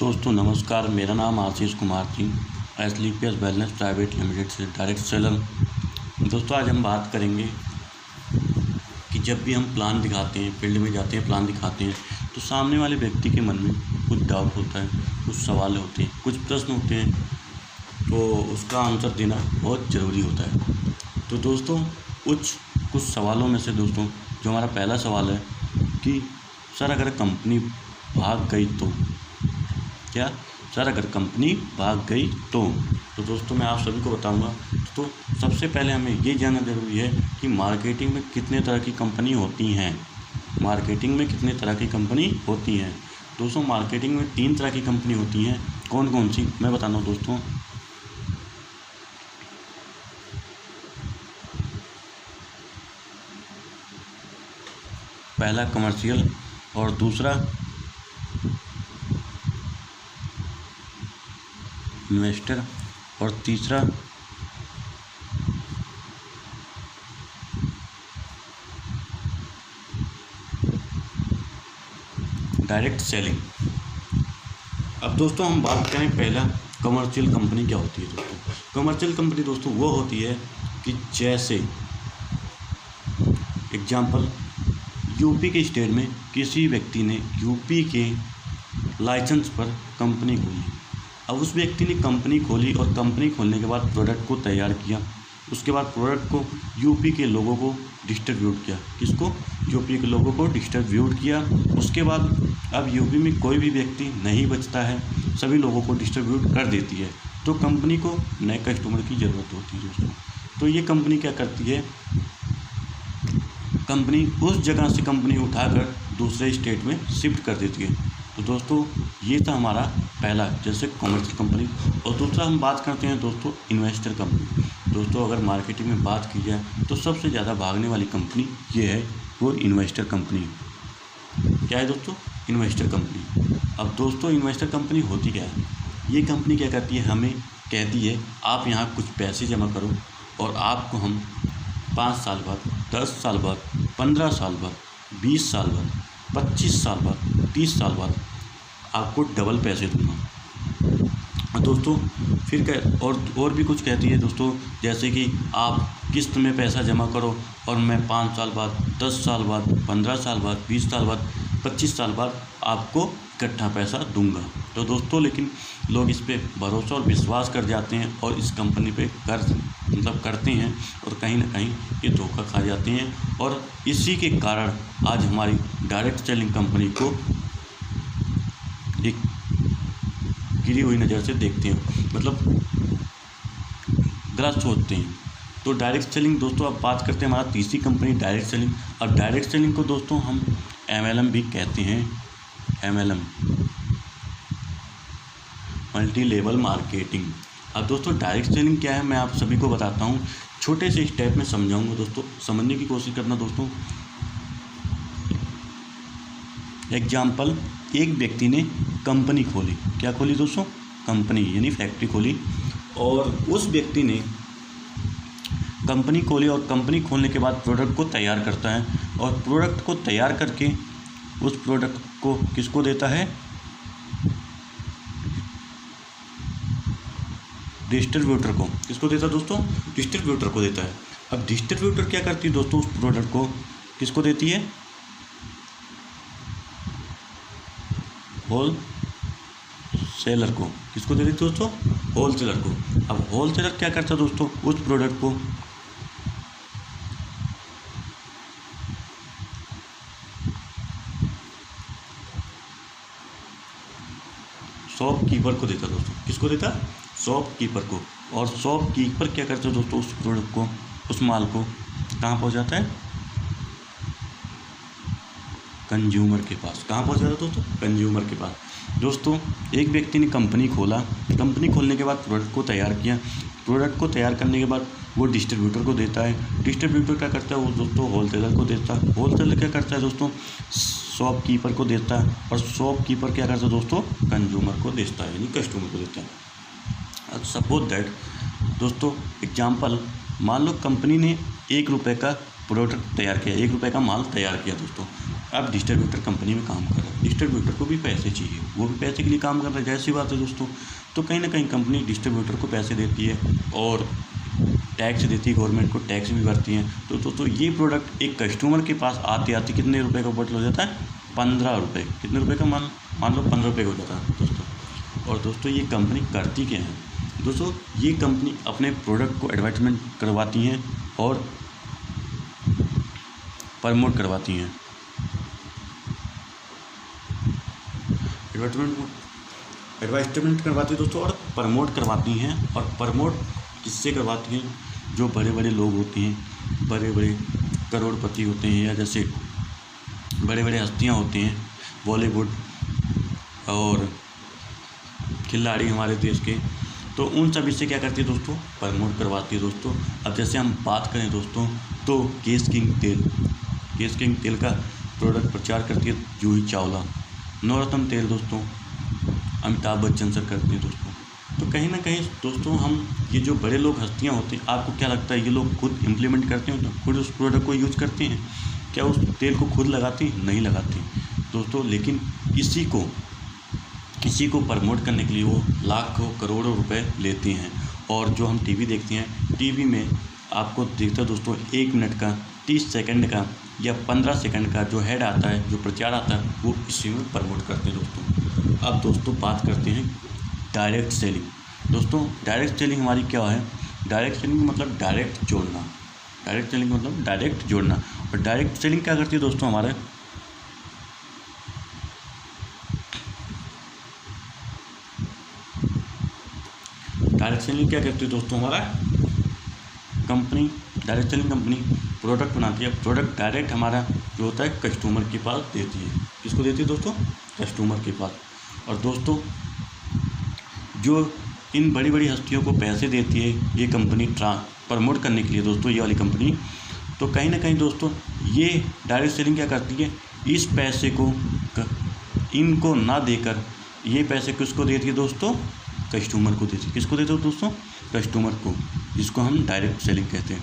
दोस्तों नमस्कार, मेरा नाम Ashish Kumar ji, एसलीपीएस wellness private limited से डायरेक्ट सेलर। दोस्तों आज हम बात करेंगे कि जब भी हम प्लान दिखाते हैं, फील्ड में जाते हैं, प्लान दिखाते हैं तो सामने वाले व्यक्ति के मन में कुछ डाउट होता है, कुछ सवाल होते हैं, कुछ प्रश्न होते हैं, तो उसका आंसर देना बहुत ज़रूरी होता है। तो दोस्तों कुछ सवालों में से दोस्तों जो हमारा पहला सवाल है कि सर अगर कंपनी भाग गई तो क्या, सर अगर कंपनी भाग गई तो दोस्तों मैं आप सभी को बताऊंगा। तो सबसे पहले हमें ये जानना ज़रूरी है कि मार्केटिंग में कितने तरह की कंपनी होती हैं। मार्केटिंग में कितने तरह की कंपनी होती हैं दोस्तों? मार्केटिंग में 3 तरह की कंपनी होती हैं। कौन कौन सी मैं बताता हूँ दोस्तों। पहला कमर्शियल और दूसरा इन्वेस्टर और तीसरा डायरेक्ट सेलिंग। अब दोस्तों हम बात करें पहला कमर्शियल कंपनी क्या होती है दोस्तों। कमर्शियल कंपनी दोस्तों वो होती है कि जैसे एग्जाम्पल यूपी के स्टेट में किसी व्यक्ति ने यूपी के लाइसेंस पर कंपनी खोली। अब उस व्यक्ति ने कंपनी खोली और कंपनी खोलने के बाद प्रोडक्ट को तैयार किया। उसके बाद प्रोडक्ट को यूपी के लोगों को डिस्ट्रीब्यूट किया। किसको? यूपी के लोगों को डिस्ट्रीब्यूट किया। उसके बाद अब यूपी में कोई भी व्यक्ति नहीं बचता है, सभी लोगों को डिस्ट्रीब्यूट कर देती है। तो कंपनी को नए कस्टमर की ज़रूरत होती है दोस्तों। तो ये कंपनी क्या करती है, कंपनी उस जगह से कंपनी उठाकर दूसरे स्टेट में शिफ्ट कर देती है। तो दोस्तों ये था हमारा पहला जैसे कमर्शियल कंपनी। और दूसरा हम बात करते हैं दोस्तों इन्वेस्टर कंपनी। दोस्तों अगर मार्केटिंग में बात की जाए तो सबसे ज़्यादा भागने वाली कंपनी ये है, वो इन्वेस्टर कंपनी। क्या है दोस्तों? Investor company. अब दोस्तों इन्वेस्टर कंपनी होती क्या है? ये कंपनी क्या करती है, हमें कहती है आप यहाँ कुछ पैसे जमा करो और आपको हम 5 साल बाद, 10 साल बाद, 15 साल बाद, 20 साल बाद, 25 साल बाद, 30 साल बाद आपको डबल पैसे दूंगा। दोस्तों फिर क्या और भी कुछ कहती है दोस्तों, जैसे कि आप किस्त में पैसा जमा करो और मैं 5 साल बाद, 10 साल बाद, 15 साल बाद, 20 साल बाद, 25 साल बाद आपको इकट्ठा पैसा दूंगा। तो दोस्तों लेकिन लोग इस पे भरोसा और विश्वास कर जाते हैं और इस कंपनी पे करते हैं और कहीं ना कहीं ये धोखा खा जाते हैं। और इसी के कारण आज हमारी डायरेक्ट सेलिंग कंपनी को एक गिरी हुई नज़र से देखते हैं, मतलब गलत सोचते हैं। तो डायरेक्ट सेलिंग दोस्तों अब बात करते हैं हमारा तीसरी कंपनी डायरेक्ट सेलिंग। और डायरेक्ट सेलिंग को दोस्तों हम MLM भी कहते हैं। MLM multi level marketing. अब दोस्तों डायरेक्ट सेलिंग क्या है मैं आप सभी को बताता हूँ, छोटे से स्टेप में समझाऊंगा दोस्तों, समझने की कोशिश करना दोस्तों। एग्जाम्पल एक व्यक्ति ने कंपनी खोली। क्या खोली दोस्तों? कंपनी यानी फैक्ट्री खोली। और उस व्यक्ति ने कंपनी खोली और कंपनी खोलने के बाद प्रोडक्ट को तैयार करता है और प्रोडक्ट को तैयार करके उस प्रोडक्ट को किसको देता है? डिस्ट्रीब्यूटर को। किसको देता है दोस्तों? डिस्ट्रीब्यूटर को देता है। अब डिस्ट्रीब्यूटर क्या करती है दोस्तों? उस प्रोडक्ट को किसको देती है? होल सेलर को। किसको देती है दोस्तों? होल सेलर को। अब होल सेलर क्या करता है दोस्तों? उस प्रोडक्ट को शॉपकीपर को देता दोस्तों। किसको देता? शॉपकीपर को। और शॉपकीपर क्या करता है दोस्तों? उस प्रोडक्ट को, उस माल को कहाँ पहुँचाता है? कंज्यूमर के पास। कहाँ पहुँचाता है दोस्तों? कंज्यूमर के पास। दोस्तों एक व्यक्ति ने कंपनी खोला, कंपनी खोलने के बाद प्रोडक्ट को तैयार किया, प्रोडक्ट को तैयार करने के बाद वो डिस्ट्रीब्यूटर को देता है। डिस्ट्रीब्यूटर क्या करता है? वो दोस्तों होल सेलर को देता है। होल सेलर क्या करता है दोस्तों? शॉपकीपर को देता है। और शॉपकीपर क्या करता है दोस्तों? कंज्यूमर को देता है, यानी कस्टमर को देता है। सपोज दैट दोस्तों एग्जाम्पल, मान लो कंपनी ने 1 रुपये का प्रोडक्ट तैयार किया, 1 रुपये का माल तैयार किया दोस्तों। अब डिस्ट्रीब्यूटर कंपनी में काम कर रहा है, डिस्ट्रीब्यूटर को भी पैसे चाहिए, वो भी पैसे के लिए काम कर रहा है, जैसी बात है दोस्तों। तो कहीं ना कहीं कंपनी डिस्ट्रीब्यूटर को पैसे देती है और टैक्स देती है, गवर्नमेंट को टैक्स भी भरती है। तो दोस्तों ये प्रोडक्ट एक कस्टमर के पास आते आते कितने रुपए का बॉटल हो जाता है? 15 रुपये। कितने रुपए का? मान लो 15 रुपये का हो जाता है दोस्तों। और दोस्तों ये कंपनी करती क्या है दोस्तों? ये कंपनी अपने प्रोडक्ट को एडवर्टाइजमेंट करवाती हैं और प्रमोट करवाती हैं। एडवर्टाइजमेंट करवाती है दोस्तों और प्रमोट करवाती हैं। और प्रमोट किससे करवाती हैं? जो बड़े बड़े लोग होते हैं, बड़े बड़े करोड़पति होते हैं, या जैसे बड़े बड़े हस्तियां होती हैं बॉलीवुड और खिलाड़ी हमारे देश के, तो उन सभी से क्या करती है दोस्तों? प्रमोट करवाती है दोस्तों। अब जैसे हम बात करें दोस्तों तो केश किंग तेल का प्रोडक्ट प्रचार करती है जूही चावला। नवरत्न तेल दोस्तों अमिताभ बच्चन सर करते हैं दोस्तों। तो कहीं ना कहीं दोस्तों हम ये जो बड़े लोग हस्तियाँ होते हैं, आपको क्या लगता है ये लोग खुद इम्प्लीमेंट करते हैं, तो खुद उस प्रोडक्ट को यूज करते हैं? क्या उस तेल को खुद लगाती? नहीं लगाती दोस्तों। लेकिन किसी को प्रमोट करने के लिए वो लाखों करोड़ों रुपए लेते हैं। और जो हम टीवी देखते हैं, टीवी में आपको दिखता है दोस्तों 1 मिनट का, 30 सेकंड का या 15 सेकंड का जो हेड आता है, जो प्रचार आता है, वो इसी में प्रमोट करते हैं दोस्तों। अब दोस्तों बात करते हैं डायरेक्ट सेलिंग। दोस्तों डायरेक्ट सेलिंग हमारी क्या है? डायरेक्ट सेलिंग मतलब डायरेक्ट जोड़ना। डायरेक्ट सेलिंग मतलब डायरेक्ट जोड़ना। और डायरेक्ट सेलिंग क्या करती है दोस्तों? हमारे डायरेक्ट सेलिंग क्या करती है दोस्तों? हमारा डायरेक्ट सेलिंग कंपनी प्रोडक्ट बनाती है। प्रोडक्ट डायरेक्ट हमारा जो होता है कस्टमर के पास देती है। किसको देती है दोस्तों? कस्टमर के पास। और दोस्तों जो इन बड़ी बड़ी हस्तियों को पैसे देती है ये कंपनी प्रमोट करने के लिए दोस्तों, ये वाली कंपनी, तो कहीं ना कहीं दोस्तों ये डायरेक्ट सेलिंग क्या करती है? इस पैसे को इनको ना देकर ये पैसे किसको देती है दोस्तों? कस्टमर को देती है। किसको देते हो दोस्तों? कस्टमर को, जिसको हम डायरेक्ट सेलिंग कहते हैं,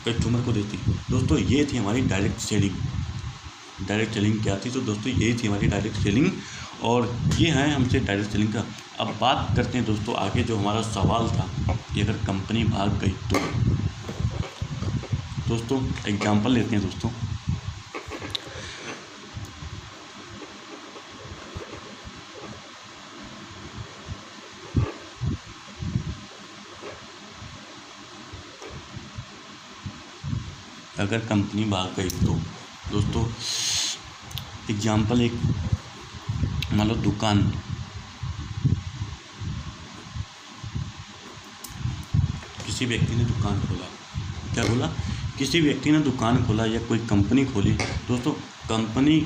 कस्टमर को देती है दोस्तों। ये थी हमारी डायरेक्ट सेलिंग। डायरेक्ट सेलिंग क्या थी? तो दोस्तों यही थी हमारी डायरेक्ट सेलिंग, और ये है हमसे डायरेक्ट सेलिंग का। अब बात करते हैं दोस्तों आगे, जो हमारा सवाल था कि अगर कंपनी भाग गई तो दोस्तों एग्जांपल लेते हैं दोस्तों। अगर कंपनी भाग गई तो दोस्तों एग्जांपल एक मान लो दुकान, किसी व्यक्ति ने दुकान खोला। क्या बोला? किसी व्यक्ति ने दुकान खोला या कोई कंपनी खोली दोस्तों। कंपनी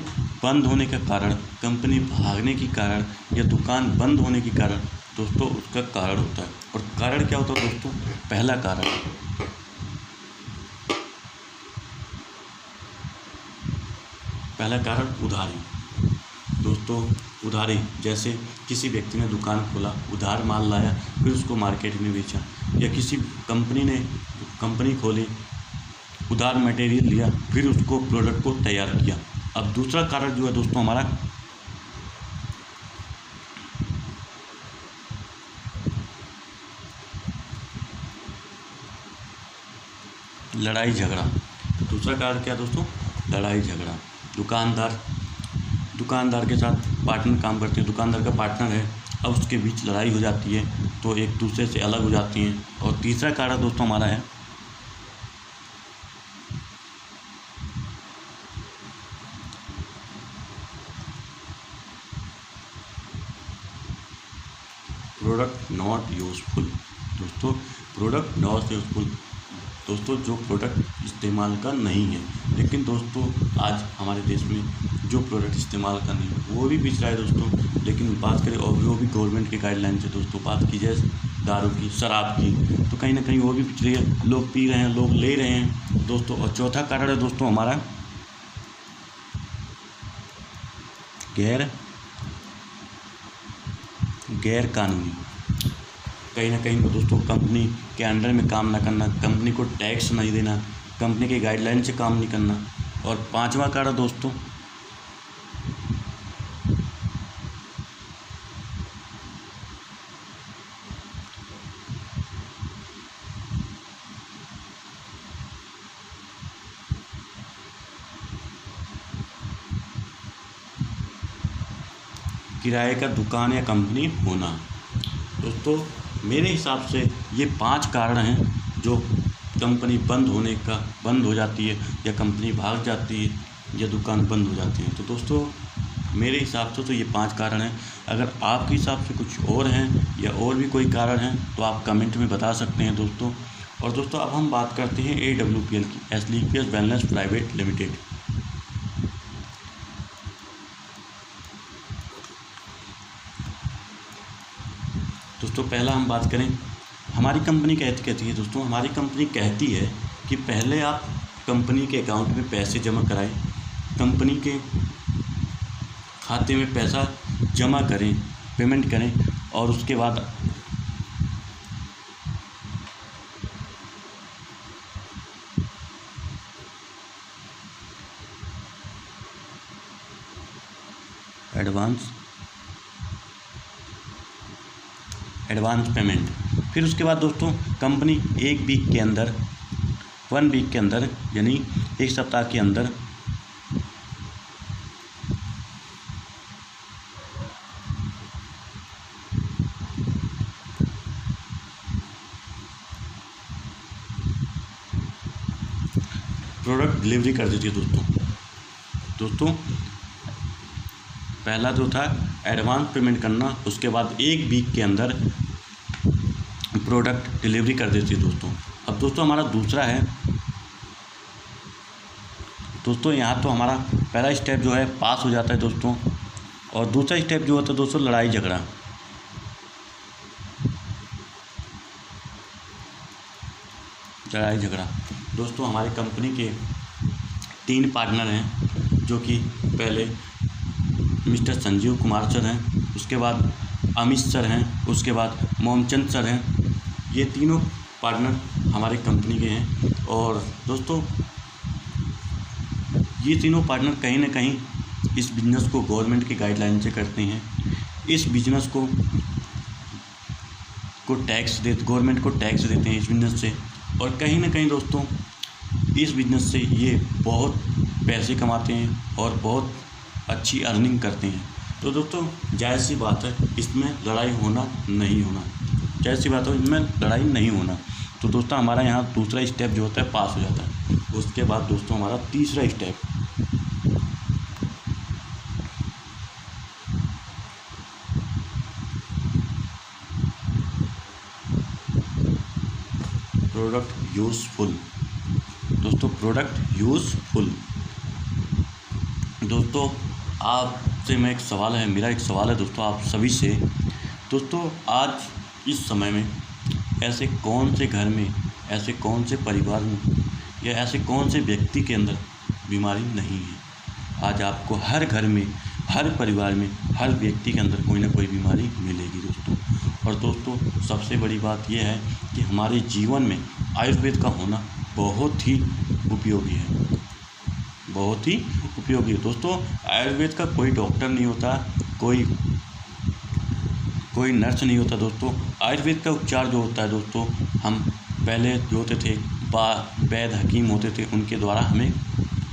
बंद होने का कारण, कंपनी भागने की कारण या दुकान बंद होने की कारण दोस्तों उसका कारण होता है। और कारण क्या होता है दोस्तों? पहला कारण उधारी दोस्तों। उधारी, जैसे किसी व्यक्ति ने दुकान खोला, उधार माल लाया, फिर उसको मार्केट में बेचा, या किसी कंपनी खोली, उधार मटेरियल लिया, फिर उसको प्रोडक्ट को तैयार किया। अब दूसरा कारण जो है दोस्तों हमारा लड़ाई झगड़ा। दूसरा कारण क्या दोस्तों? लड़ाई झगड़ा। दुकानदार के साथ पार्टनर काम करते हैं, दुकानदार का पार्टनर है, अब उसके बीच लड़ाई हो जाती है तो एक दूसरे से अलग हो जाती हैं। और तीसरा कारण दोस्तों हमारा है प्रोडक्ट नॉट यूजफुल। दोस्तों प्रोडक्ट नॉट यूजफुल दोस्तों, जो प्रोडक्ट इस्तेमाल का नहीं है। लेकिन दोस्तों आज हमारे देश में जो प्रोडक्ट इस्तेमाल का नहीं है वो भी बिच रहा है दोस्तों। लेकिन बात करें और वो भी गवर्नमेंट के गाइडलाइन से दोस्तों, बात की जाए दारू की, शराब की, तो कहीं ना कहीं वो भी बिच रही है। लोग पी रहे हैं, लोग ले रहे हैं दोस्तों। और चौथा कारण है दोस्तों हमारा गैर कानूनी। कहीं ना कहीं दोस्तों कंपनी के अंडर में काम ना करना, कंपनी को टैक्स नहीं देना, कंपनी के गाइडलाइन से काम नहीं करना। और 5वां कारण दोस्तों, किराए का दुकान या कंपनी होना। दोस्तों मेरे हिसाब से ये 5 कारण हैं जो कंपनी बंद हो जाती है, या कंपनी भाग जाती है, या दुकान बंद हो जाती है। तो दोस्तों मेरे हिसाब से तो ये 5 कारण हैं। अगर आपके हिसाब से कुछ और हैं या और भी कोई कारण हैं तो आप कमेंट में बता सकते हैं दोस्तों। और दोस्तों अब हम बात करते हैं AWPL की, एस्क्लेपियस वेलनेस प्राइवेट लिमिटेड। दोस्तों पहला हम बात करें, हमारी कंपनी कहती है दोस्तों, हमारी कंपनी कहती है कि पहले आप कंपनी के अकाउंट में पैसे जमा कराएं, कंपनी के खाते में पैसा जमा करें, पेमेंट करें, और उसके बाद एडवांस पेमेंट। फिर उसके बाद दोस्तों कंपनी 1 वीक के अंदर यानी 1 सप्ताह के अंदर प्रोडक्ट डिलीवरी कर देती है दोस्तों पहला जो था एडवांस पेमेंट करना, उसके बाद 1 वीक के अंदर प्रोडक्ट डिलीवरी कर देती है दोस्तों। अब दोस्तों हमारा दूसरा है दोस्तों, यहाँ तो हमारा पहला स्टेप जो है पास हो जाता है दोस्तों, और दूसरा स्टेप जो होता है दोस्तों लड़ाई झगड़ा। दोस्तों हमारी कंपनी के 3 पार्टनर हैं, जो कि पहले मिस्टर संजीव कुमार सर हैं, उसके बाद अमित सर हैं, उसके बाद मोमचंद सर हैं। ये तीनों पार्टनर हमारे कंपनी के हैं। और दोस्तों ये तीनों पार्टनर कहीं ना कहीं इस बिज़नेस को गवर्नमेंट की गाइडलाइन से करते हैं। इस बिज़नेस को गवर्नमेंट को टैक्स देते हैं इस बिज़नेस से, और कहीं ना कहीं दोस्तों इस बिज़नेस से ये बहुत पैसे कमाते हैं और बहुत अच्छी अर्निंग करते हैं। तो दोस्तों जायज़ सी बात है इसमें लड़ाई होना नहीं होना, जायज़ सी बात है इसमें लड़ाई नहीं होना। तो दोस्तों हमारा यहाँ दूसरा स्टेप जो होता है पास हो जाता है। उसके बाद दोस्तों हमारा तीसरा स्टेप, प्रोडक्ट यूज़फुल। दोस्तों प्रोडक्ट यूज़फुल, दोस्तों आपसे मेरा एक सवाल है दोस्तों आप सभी से। दोस्तों आज इस समय में ऐसे कौन से घर में, ऐसे कौन से परिवार में, या ऐसे कौन से व्यक्ति के अंदर बीमारी नहीं है? आज आपको हर घर में, हर परिवार में, हर व्यक्ति के अंदर कोई ना कोई बीमारी मिलेगी दोस्तों। और दोस्तों सबसे बड़ी बात यह है कि हमारे जीवन में आयुर्वेद का होना बहुत ही उपयोगी है, बहुत ही उपयोगी है दोस्तों। आयुर्वेद का कोई डॉक्टर नहीं होता, कोई नर्स नहीं होता दोस्तों। आयुर्वेद का उपचार जो होता है दोस्तों, हम पहले जो होते थे वैद्य हकीम होते थे, उनके द्वारा हमें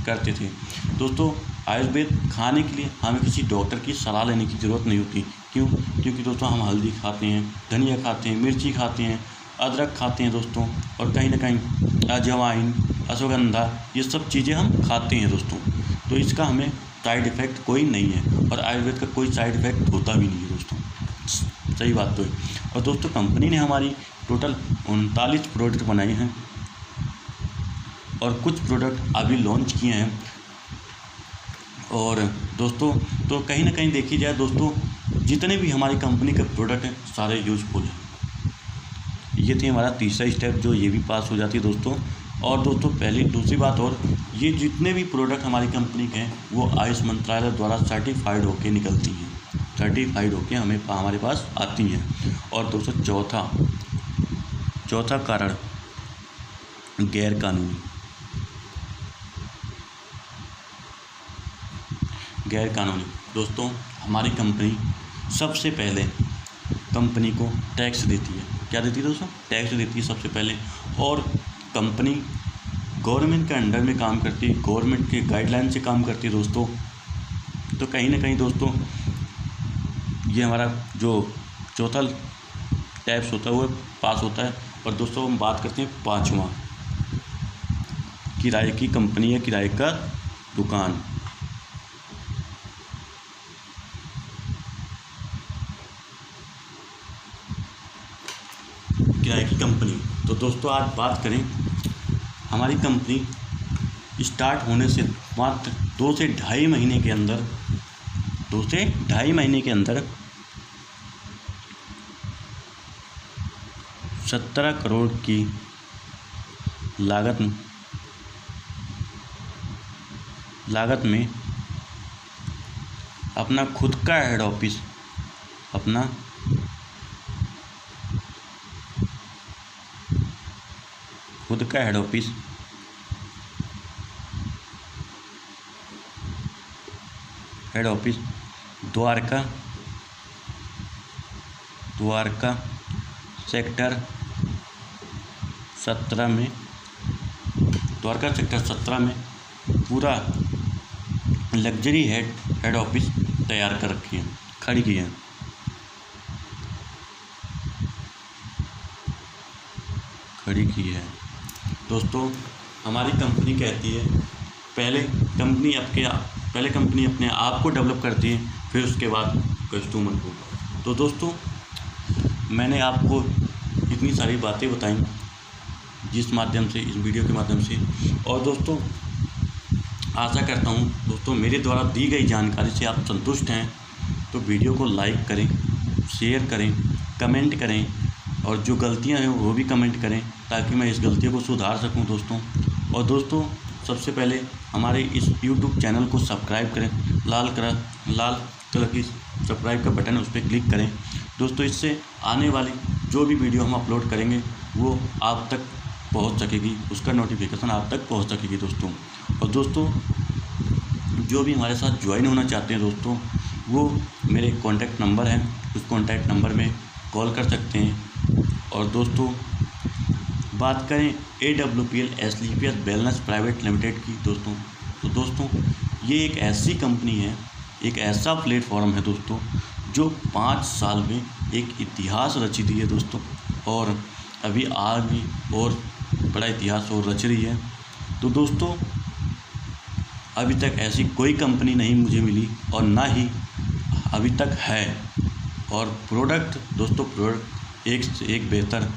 करते थे दोस्तों। आयुर्वेद खाने के लिए हमें किसी डॉक्टर की सलाह लेने की ज़रूरत नहीं होती। क्यों? क्योंकि दोस्तों हम हल्दी खाते हैं, धनिया खाते हैं, मिर्ची खाते हैं, अदरक खाते हैं दोस्तों, और कहीं ना कहीं अजवाइन, अश्वगंधा, ये सब चीज़ें हम खाते हैं दोस्तों। तो इसका हमें साइड इफ़ेक्ट कोई नहीं है, और आयुर्वेद का कोई साइड इफ़ेक्ट होता भी नहीं है दोस्तों। सही बात तो है। और दोस्तों कंपनी ने हमारी टोटल 39 प्रोडक्ट बनाए हैं, और कुछ प्रोडक्ट अभी लॉन्च किए हैं। और दोस्तों तो कहीं ना कहीं देखी जाए दोस्तों, जितने भी हमारी कंपनी के प्रोडक्ट हैं सारे यूजफुल हैं। ये थी हमारा तीसरा स्टेप, जो ये भी पास हो जाती है दोस्तों। और दोस्तों दूसरी बात, और ये जितने भी प्रोडक्ट हमारी कंपनी के हैं वो आयुष मंत्रालय द्वारा सर्टिफाइड होके निकलती हैं, सर्टिफाइड होके हमारे पास आती हैं। और दोस्तों चौथा कारण गैर कानूनी। गैर कानूनी। दोस्तों हमारी कंपनी सबसे पहले कंपनी को टैक्स देती है। क्या देती है दोस्तों? टैक्स देती है सबसे पहले। और कंपनी गवर्नमेंट के अंडर में काम करती है, गवर्नमेंट के गाइडलाइन से काम करती है दोस्तों। तो कहीं ना कहीं दोस्तों ये हमारा जो चौथा टैक्स होता है वो पास होता है। और दोस्तों हम बात करते हैं पाँचवा, किराए की कंपनी है, किराए का दुकान। किराए की कंपनी। तो दोस्तों आज बात करें, हमारी कंपनी स्टार्ट होने से मात्र 2 से ढाई महीने के अंदर 17 करोड़ की लागत में अपना खुद का हेड ऑफिस द्वारका सेक्टर 17 में पूरा लग्जरी हेड ऑफिस तैयार कर खड़ी की है। दोस्तों हमारी कंपनी कहती है पहले कंपनी अपने आप को डेवलप करती है, फिर उसके बाद कस्टमर को। तो दोस्तों मैंने आपको इतनी सारी बातें बताई इस वीडियो के माध्यम से। और दोस्तों आशा करता हूँ दोस्तों मेरे द्वारा दी गई जानकारी से आप संतुष्ट हैं। तो वीडियो को लाइक करें, शेयर करें, कमेंट करें, और जो गलतियां हैं वो भी कमेंट करें ताकि मैं इस गलतियों को सुधार सकूं दोस्तों। और दोस्तों सबसे पहले हमारे इस YouTube चैनल को सब्सक्राइब करें, लाल कलर की सब्सक्राइब का बटन है, उस पर क्लिक करें दोस्तों। इससे आने वाली जो भी वीडियो हम अपलोड करेंगे वो आप तक पहुंच सकेगी, उसका नोटिफिकेशन आप तक पहुंच सकेगी दोस्तों। और दोस्तों जो भी हमारे साथ ज्वाइन होना चाहते हैं दोस्तों, वो मेरे कॉन्टैक्ट नंबर है, उस कॉन्टैक्ट नंबर में कॉल कर सकते हैं। और दोस्तों बात करें AWPL Asclepius wellness private limited की दोस्तों, तो दोस्तों ये एक ऐसी कंपनी है, एक ऐसा प्लेटफॉर्म है दोस्तों जो 5 साल में एक इतिहास रची दी है दोस्तों। और अभी आगे और बड़ा इतिहास और रच रही है। तो दोस्तों अभी तक ऐसी कोई कंपनी नहीं मुझे मिली और ना ही अभी तक है। और प्रोडक्ट एक से एक बेहतर,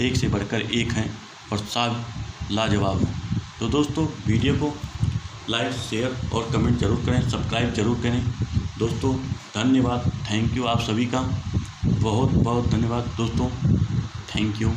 एक से बढ़कर एक हैं और सब लाजवाब हैं। तो दोस्तों वीडियो को लाइक, शेयर और कमेंट जरूर करें, सब्सक्राइब जरूर करें दोस्तों। धन्यवाद, थैंक यू आप सभी का, बहुत बहुत धन्यवाद दोस्तों, थैंक यू।